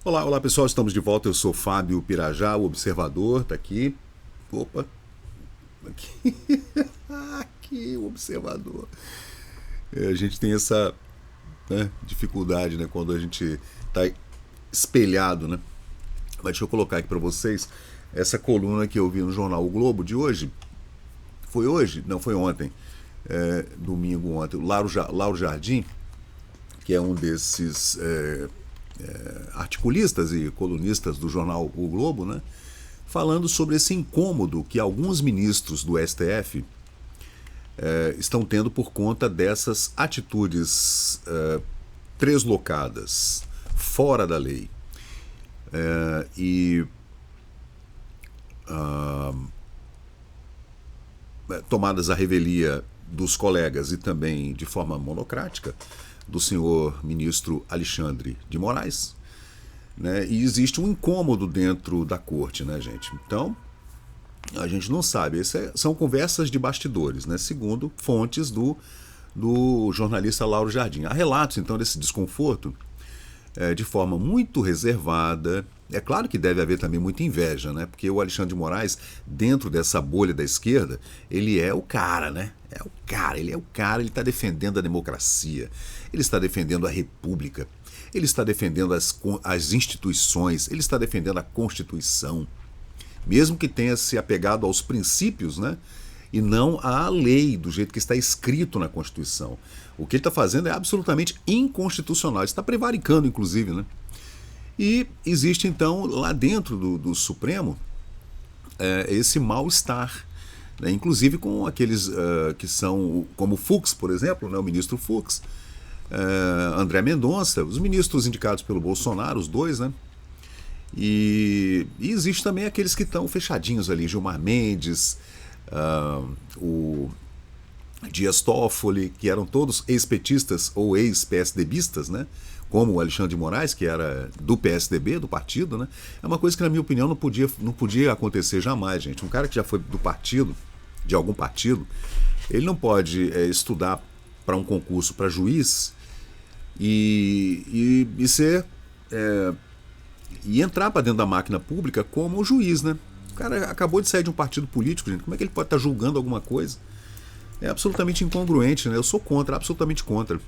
Olá, olá pessoal, estamos de volta. Eu sou Fábio Pirajá, o observador, tá aqui. Opa, aqui, aqui o observador. A gente tem essa, né, dificuldade, né, quando a gente tá espelhado, né? Mas deixa eu colocar aqui para vocês essa coluna que eu vi no jornal O Globo de hoje. Foi hoje? Não, foi ontem. Domingo ontem. O Lauro Jardim, que é um desses articulistas e colunistas do jornal O Globo, né? Falando sobre esse incômodo que alguns ministros do STF estão tendo por conta dessas atitudes treslocadas, fora da lei. E tomadas à revelia dos colegas e também de forma monocrática do senhor ministro Alexandre de Moraes, né? E existe um incômodo dentro da corte, né, gente? Então, a gente não sabe. São conversas de bastidores, né? Segundo fontes do jornalista Lauro Jardim. Há relatos, então, desse desconforto de forma muito reservada. É claro que deve haver também muita inveja, né? Porque o Alexandre de Moraes, dentro dessa bolha da esquerda, ele é o cara, né? Ele é o cara, ele está defendendo a democracia, ele está defendendo a república, ele está defendendo as instituições, ele está defendendo a Constituição, mesmo que tenha se apegado aos princípios, né? E não à lei, do jeito que está escrito na Constituição. O que ele está fazendo é absolutamente inconstitucional, ele está prevaricando, inclusive, né? E existe, então, lá dentro do Supremo, esse mal-estar, né? Inclusive com aqueles que são, como o Fux, por exemplo, né? O ministro Fux, André Mendonça, os ministros indicados pelo Bolsonaro, os dois, né? E existe também aqueles que estão fechadinhos ali, Gilmar Mendes, o Dias Toffoli, que eram todos ex-petistas ou ex-PSDBistas, né? Como o Alexandre de Moraes, que era do PSDB, do partido, né? É uma coisa que, na minha opinião, não podia acontecer jamais, gente. Um cara que já foi do partido, de algum partido, ele não pode estudar para um concurso para juiz e ser e entrar para dentro da máquina pública como juiz, né? O cara acabou de sair de um partido político, gente. Como é que ele pode estar julgando alguma coisa? É absolutamente incongruente, né? Eu sou contra, absolutamente contra.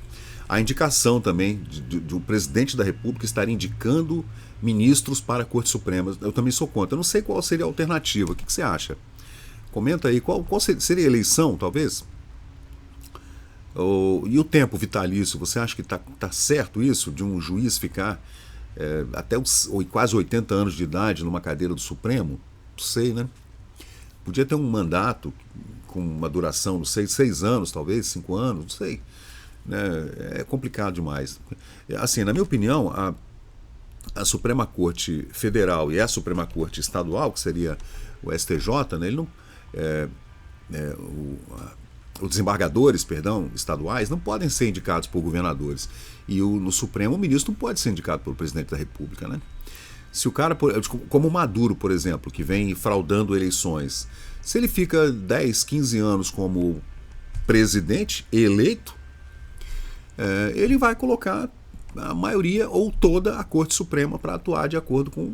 A indicação também de um presidente da República estar indicando ministros para a Corte Suprema, eu também sou contra. Eu não sei qual seria a alternativa. O que você acha? Comenta aí. Qual seria a eleição, talvez? E o tempo vitalício? Você acha que tá certo isso, de um juiz ficar até quase 80 anos de idade numa cadeira do Supremo? Não sei, né? Podia ter um mandato com uma duração, não sei, 6 anos, talvez, 5 anos, não sei. Né? É complicado demais. Assim, na minha opinião, a Suprema Corte Federal e a Suprema Corte Estadual, que seria o STJ, né, ele não, os desembargadores, perdão, estaduais, não podem ser indicados por governadores. E no Supremo, o ministro não pode ser indicado pelo presidente da República, né? Se o cara, como o Maduro, por exemplo, que vem fraudando eleições, se ele fica 10, 15 anos como presidente eleito, ele vai colocar a maioria ou toda a Corte Suprema para atuar de acordo com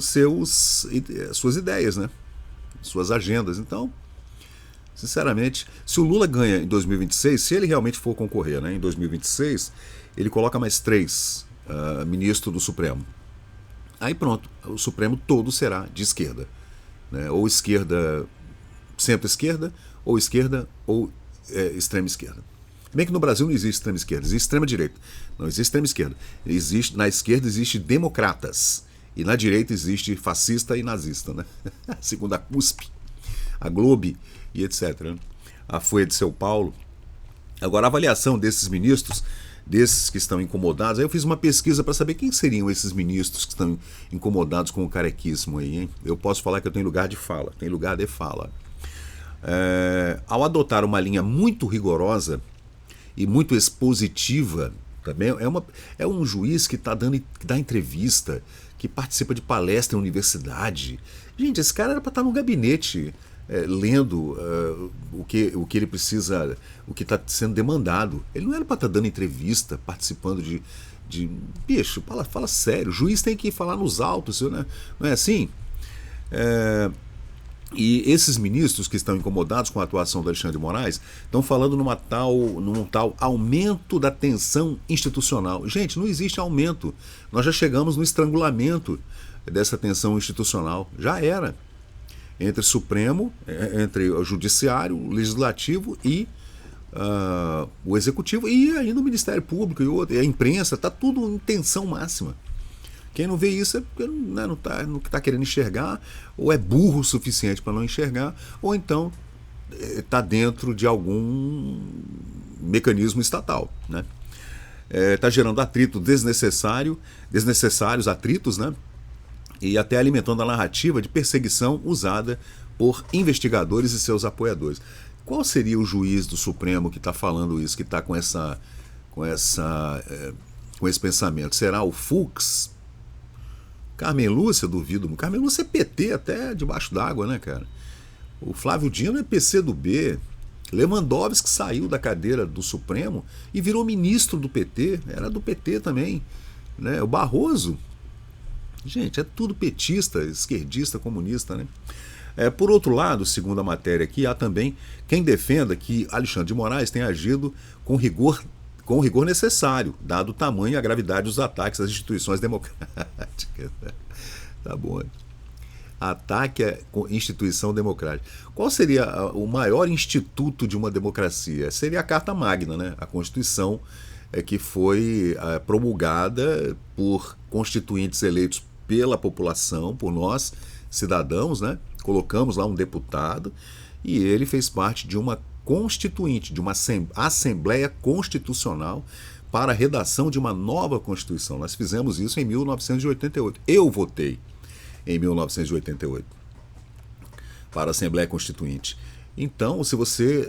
suas ideias, né? Suas agendas. Então, sinceramente, se o Lula ganha em 2026, se ele realmente for concorrer, né, em 2026, ele coloca mais 3 ministros do Supremo. Aí pronto, o Supremo todo será de esquerda, né? Ou esquerda, centro-esquerda, ou extrema esquerda. Bem que no Brasil não existe extrema esquerda, existe extrema direita. Não existe extrema esquerda. Na esquerda existe democratas e na direita existe fascista e nazista, né? Segundo a CUSP, a Globo e etc. A Folha de São Paulo. Agora, a avaliação desses ministros, desses que estão incomodados, aí eu fiz uma pesquisa para saber quem seriam esses ministros que estão incomodados com o carequismo aí, hein? Eu posso falar que eu tenho lugar de fala, tem lugar de fala. Ao adotar uma linha muito rigorosa e muito expositiva, também é um juiz que dá entrevista, que participa de palestra em universidade. Gente, esse cara era para estar no gabinete lendo o que ele precisa, o que está sendo demandado. Ele não era para estar dando entrevista, participando Bicho, fala sério, o juiz tem que falar nos autos, né? Não é assim? E esses ministros que estão incomodados com a atuação do Alexandre de Moraes estão falando num tal aumento da tensão institucional. Gente, não existe aumento. Nós já chegamos no estrangulamento dessa tensão institucional. Já era. Entre Supremo, entre o Judiciário, o Legislativo e o Executivo, e ainda o Ministério Público e a imprensa, está tudo em tensão máxima. Quem não vê isso é porque não está querendo enxergar, ou é burro o suficiente para não enxergar, ou então está dentro de algum mecanismo estatal. Né? Está gerando atrito desnecessários atritos, né? E até alimentando a narrativa de perseguição usada por investigadores e seus apoiadores. Qual seria o juiz do Supremo que está falando isso, que está com esse pensamento? Será o Fux? Carmen Lúcia, duvido. Carmen Lúcia é PT até debaixo d'água, né, cara? O Flávio Dino é PCdoB. Lewandowski saiu da cadeira do Supremo e virou ministro do PT. Era do PT também. Né? O Barroso. Gente, é tudo petista, esquerdista, comunista, né? Por outro lado, segundo a matéria aqui, há também quem defenda que Alexandre de Moraes tenha agido com o rigor necessário, dado o tamanho e a gravidade dos ataques às instituições democráticas. Tá bom. Ataque à instituição democrática. Qual seria o maior instituto de uma democracia? Seria a Carta Magna, né? A Constituição que foi promulgada por constituintes eleitos pela população, por nós, cidadãos, né? Colocamos lá um deputado e ele fez parte de uma constituinte, de uma Assembleia Constitucional para a redação de uma nova Constituição. Nós fizemos isso em 1988. Eu votei em 1988 para a Assembleia Constituinte. Então, se você,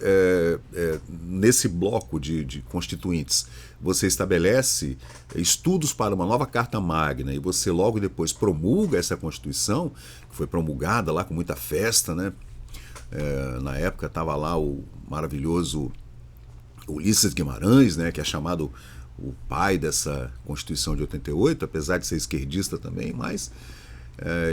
nesse bloco de constituintes, você estabelece estudos para uma nova Carta Magna e você logo depois promulga essa Constituição, que foi promulgada lá com muita festa, né? Na época estava lá o maravilhoso Ulisses Guimarães, né, que é chamado o pai dessa Constituição de 88, apesar de ser esquerdista também, mas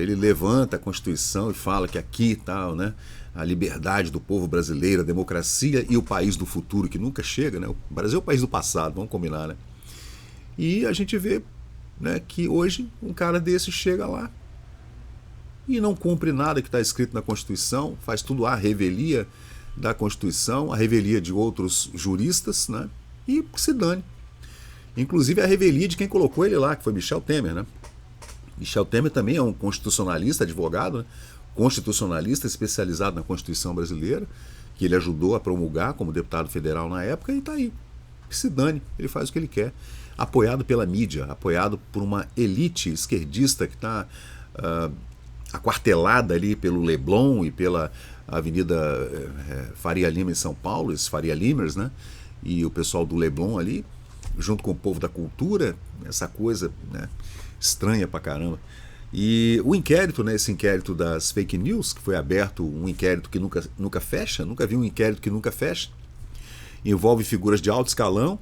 ele levanta a Constituição e fala que aqui tal, né, a liberdade do povo brasileiro, a democracia e o país do futuro, que nunca chega, né? O Brasil é o país do passado, vamos combinar, né? E a gente vê, né, que hoje um cara desse chega lá e não cumpre nada que está escrito na Constituição, faz tudo à revelia da Constituição, a revelia de outros juristas, né? E se dane. Inclusive a revelia de quem colocou ele lá, que foi Michel Temer, né? Michel Temer também é um constitucionalista, advogado, né? Constitucionalista especializado na Constituição brasileira, que ele ajudou a promulgar como deputado federal na época, e está aí. Que se dane, ele faz o que ele quer. Apoiado pela mídia, apoiado por uma elite esquerdista que está aquartelada ali pelo Leblon e pela Avenida Faria Lima em São Paulo, esses Faria Limers, né? E o pessoal do Leblon ali, junto com o povo da cultura, essa coisa, né, estranha pra caramba. E o inquérito, né, esse inquérito das fake news, que foi aberto, um inquérito que nunca fecha, nunca vi um inquérito que nunca fecha, envolve figuras de alto escalão,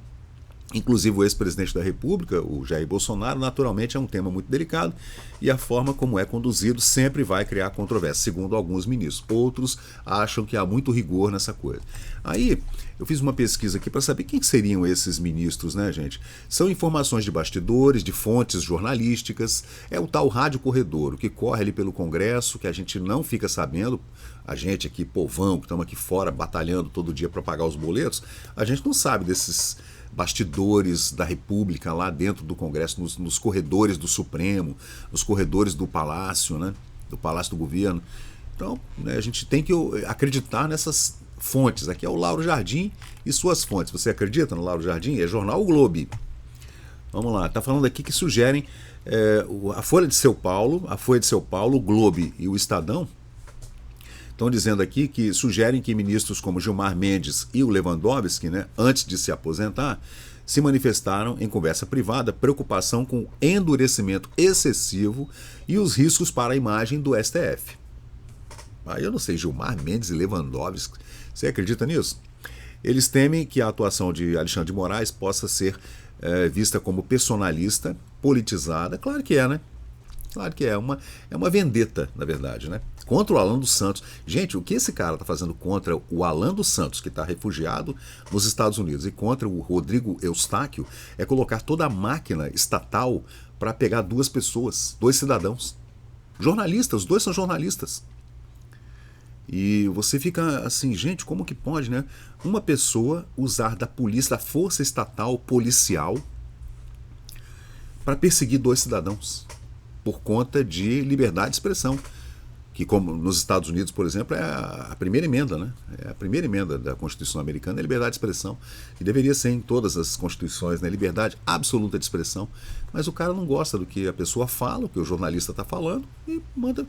inclusive o ex-presidente da República, o Jair Bolsonaro. Naturalmente é um tema muito delicado e a forma como é conduzido sempre vai criar controvérsia, segundo alguns ministros. Outros acham que há muito rigor nessa coisa. Aí eu fiz uma pesquisa aqui para saber quem seriam esses ministros, né, gente? São informações de bastidores, de fontes jornalísticas, é o tal rádio corredor, que corre ali pelo Congresso, que a gente não fica sabendo. A gente aqui, povão, que estamos aqui fora batalhando todo dia para pagar os boletos, a gente não sabe desses bastidores da República lá dentro do Congresso, nos corredores do Supremo, nos corredores do Palácio, né, do Palácio do Governo. Então, né, a gente tem que acreditar nessas fontes. Aqui é o Lauro Jardim e suas fontes. Você acredita no Lauro Jardim? É jornal O Globo. Vamos lá, está falando aqui que sugerem a Folha de São Paulo, o Globo e o Estadão. Estão dizendo aqui que sugerem que ministros como Gilmar Mendes e o Lewandowski, né, antes de se aposentar, se manifestaram em conversa privada preocupação com o endurecimento excessivo e os riscos para a imagem do STF. Eu não sei, Gilmar Mendes e Lewandowski, você acredita nisso? Eles temem que a atuação de Alexandre de Moraes possa ser vista como personalista, politizada. Claro que é, né? Claro que é uma vendetta, na verdade, né? Contra o Alan dos Santos. Gente, o que esse cara está fazendo contra o Alan dos Santos, que está refugiado nos Estados Unidos, e contra o Rodrigo Eustáquio, é colocar toda a máquina estatal para pegar duas pessoas, dois cidadãos. Jornalistas, os dois são jornalistas. E você fica assim, gente, como que pode, né? Uma pessoa usar da polícia, da força estatal policial, para perseguir dois cidadãos por conta de liberdade de expressão, que como nos Estados Unidos, por exemplo, é a primeira emenda, né? É a primeira emenda da Constituição americana, é a liberdade de expressão, e deveria ser em todas as constituições, né? Liberdade absoluta de expressão, mas o cara não gosta do que a pessoa fala, o que o jornalista está falando, e manda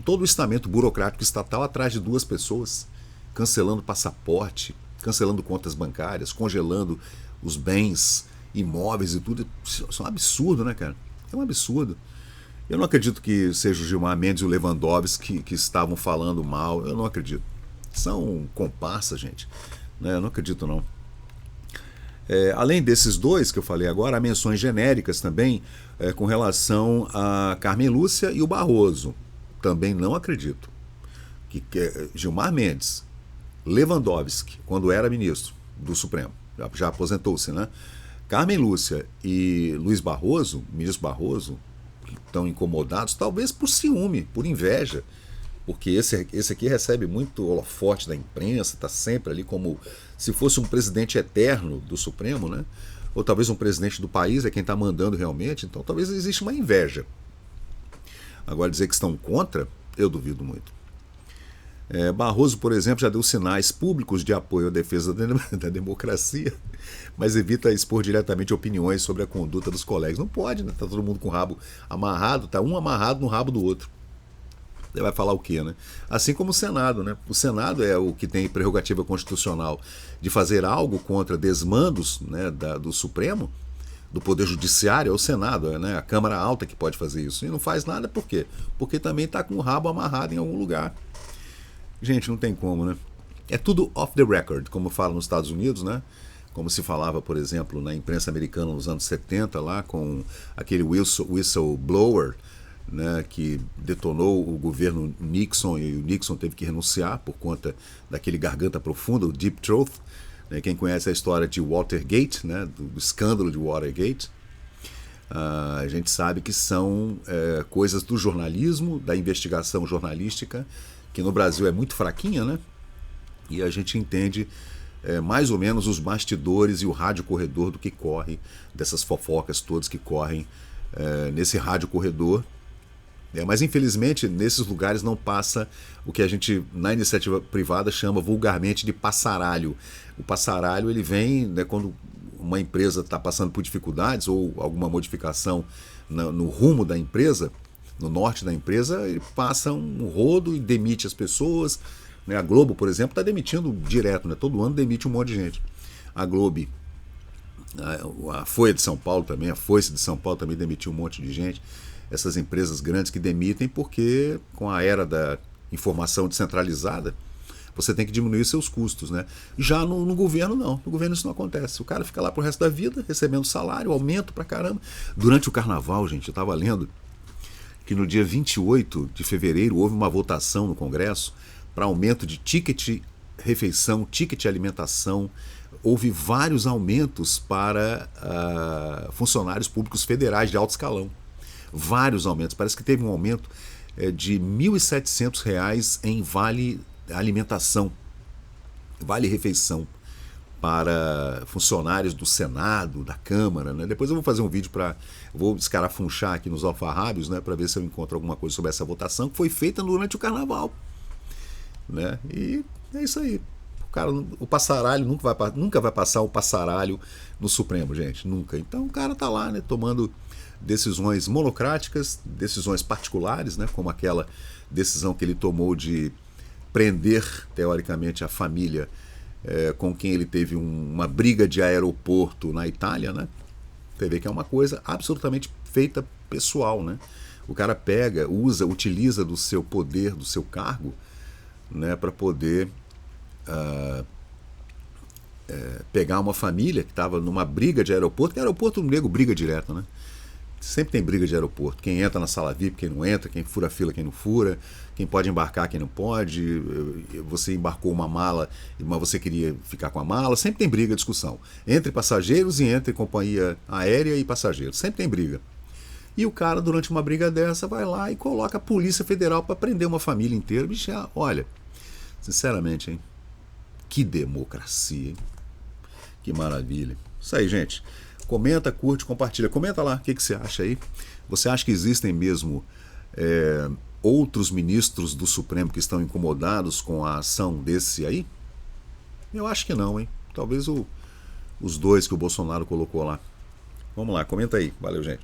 todo o estamento burocrático estatal atrás de duas pessoas, cancelando passaporte, cancelando contas bancárias, congelando os bens imóveis e tudo. Isso é um absurdo, né, cara? É um absurdo. Eu não acredito que seja o Gilmar Mendes e o Lewandowski que estavam falando mal. Eu não acredito. São comparsas, gente. Né? Eu não acredito, não. Além desses dois que eu falei agora, há menções genéricas também com relação a Carmen Lúcia e o Barroso. Também não acredito. Que Gilmar Mendes, Lewandowski, quando era ministro do Supremo, já aposentou-se, né? Carmen Lúcia e Luiz Barroso, ministro Barroso, estão incomodados, talvez por ciúme, por inveja, porque esse aqui recebe muito holofote da imprensa, está sempre ali como se fosse um presidente eterno do Supremo, né? Ou talvez um presidente do país é quem está mandando realmente, então talvez exista uma inveja. Agora dizer que estão contra, eu duvido muito. Barroso, por exemplo, já deu sinais públicos de apoio à defesa da democracia, mas evita expor diretamente opiniões sobre a conduta dos colegas. Não pode, né? Tá todo mundo com o rabo amarrado, tá um amarrado no rabo do outro. Ele vai falar o quê, né? Assim como o Senado, né? O Senado é o que tem prerrogativa constitucional de fazer algo contra desmandos, né, do Supremo, do Poder Judiciário, é o Senado, né? A Câmara Alta que pode fazer isso. E não faz nada por quê? Porque também está com o rabo amarrado em algum lugar. Gente, não tem como, né? É tudo off the record, como fala nos Estados Unidos, né? Como se falava, por exemplo, na imprensa americana nos anos 70, lá com aquele whistleblower, né, que detonou o governo Nixon, e o Nixon teve que renunciar por conta daquele garganta profunda, o Deep Throat. Né? Quem conhece a história de Watergate, né, do escândalo de Watergate, a gente sabe que são coisas do jornalismo, da investigação jornalística, que no Brasil é muito fraquinha, né? E a gente entende mais ou menos os bastidores e o rádio corredor do que corre, dessas fofocas todas que correm nesse rádio corredor. Mas infelizmente nesses lugares não passa o que a gente na iniciativa privada chama vulgarmente de passaralho. O passaralho ele vem, né, quando uma empresa está passando por dificuldades ou alguma modificação no rumo da empresa, no norte da empresa, ele passa um rodo e demite as pessoas. Né? A Globo, por exemplo, está demitindo direto, né? Todo ano demite um monte de gente. A Globo, a Folha de São Paulo também, a Foice de São Paulo também demitiu um monte de gente. Essas empresas grandes que demitem porque com a era da informação descentralizada, você tem que diminuir seus custos, né? Já no governo não, no governo isso não acontece. O cara fica lá pro resto da vida, recebendo salário, aumento pra caramba. Durante o carnaval, gente, eu estava lendo que no dia 28 de fevereiro houve uma votação no Congresso para aumento de ticket refeição, ticket alimentação. Houve vários aumentos para funcionários públicos federais de alto escalão. Vários aumentos. Parece que teve um aumento de R$ 1.700 em vale alimentação, vale refeição para funcionários do Senado, da Câmara, né? Depois eu vou fazer um vídeo vou escarafunchar aqui nos alfarrábios, né, para ver se eu encontro alguma coisa sobre essa votação que foi feita durante o Carnaval, né? E é isso aí. O passaralho nunca vai passar o passaralho no Supremo, gente, nunca. Então o cara tá lá, né, tomando decisões monocráticas, decisões particulares, né, como aquela decisão que ele tomou de prender, teoricamente, a família com quem ele teve uma briga de aeroporto na Itália, né? Você vê que é uma coisa absolutamente feita pessoal, né? O cara pega, utiliza do seu poder, do seu cargo, né, para poder pegar uma família que estava numa briga de aeroporto, que aeroporto o nego briga direto, né? Sempre tem briga de aeroporto. Quem entra na sala VIP, quem não entra, quem fura fila, quem não fura, quem pode embarcar, quem não pode. Você embarcou uma mala, mas você queria ficar com a mala. Sempre tem briga, discussão. Entre passageiros e entre companhia aérea e passageiros. Sempre tem briga. E o cara, durante uma briga dessa, vai lá e coloca a Polícia Federal para prender uma família inteira. Bicho, olha, sinceramente, hein? Que democracia, hein? Que maravilha. Isso aí, gente. Comenta, curte, compartilha. Comenta lá o que você acha aí. Você acha que existem mesmo outros ministros do Supremo que estão incomodados com a ação desse aí? Eu acho que não, hein? Talvez os dois que o Bolsonaro colocou lá. Vamos lá, comenta aí. Valeu, gente.